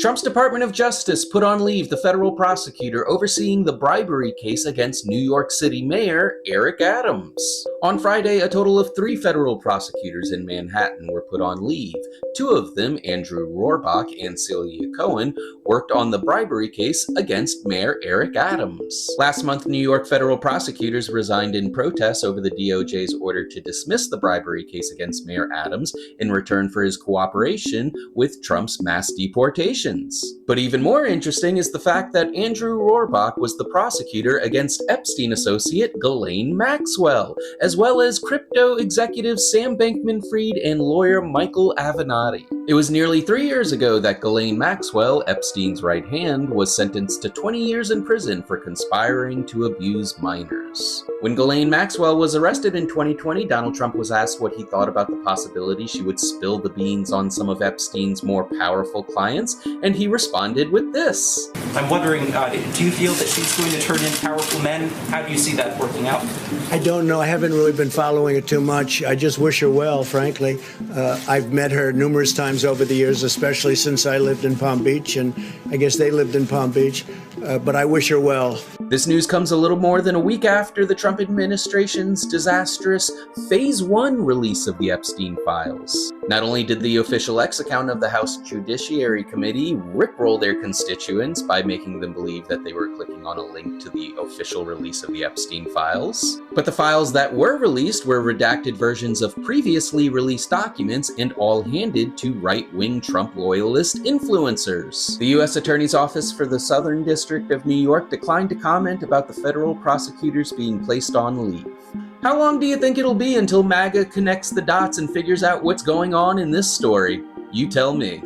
Trump's Department of Justice put on leave the federal prosecutor overseeing the bribery case against New York City Mayor Eric Adams. On Friday, a total of 3 federal prosecutors in Manhattan were put on leave. 2 of them, Andrew Rohrbach and Celia Cohen, worked on the bribery case against Mayor Eric Adams. Last month, New York federal prosecutors resigned in protest over the DOJ's order to dismiss the bribery case against Mayor Adams in return for his cooperation with Trump's mass deportations. But even more interesting is the fact that Andrew Rohrbach was the prosecutor against Epstein associate Ghislaine Maxwell, as well as crypto executive Sam Bankman-Fried and lawyer Michael Avenatti. It was nearly 3 years ago that Ghislaine Maxwell, Epstein's right hand, was sentenced to 20 years in prison for conspiring to abuse minors. When Ghislaine Maxwell was arrested in 2020, Donald Trump was asked what he thought about the possibility she would spill the beans on some of Epstein's more powerful clients, and he responded with this. I'm wondering, do you feel that she's going to turn in powerful men? How do you see that working out? I don't know. I haven't really been following it too much. I just wish her well, frankly. I've met her numerous times over the years, especially since I lived in Palm Beach, and I guess they lived in Palm Beach, but I wish her well. This news comes a little more than a week after the Trump administration's disastrous Phase 1 release of the Epstein files. Not only did the official X account of the House Judiciary Committee rickroll their constituents by making them believe that they were clicking on a link to the official release of the Epstein files, but the files that were released were redacted versions of previously released documents and all handed to right-wing Trump loyalist influencers. The U.S. Attorney's Office for the Southern District of New York declined to comment about the federal prosecutors being placed on leave. How long do you think it'll be until MAGA connects the dots and figures out what's going on in this story? You tell me.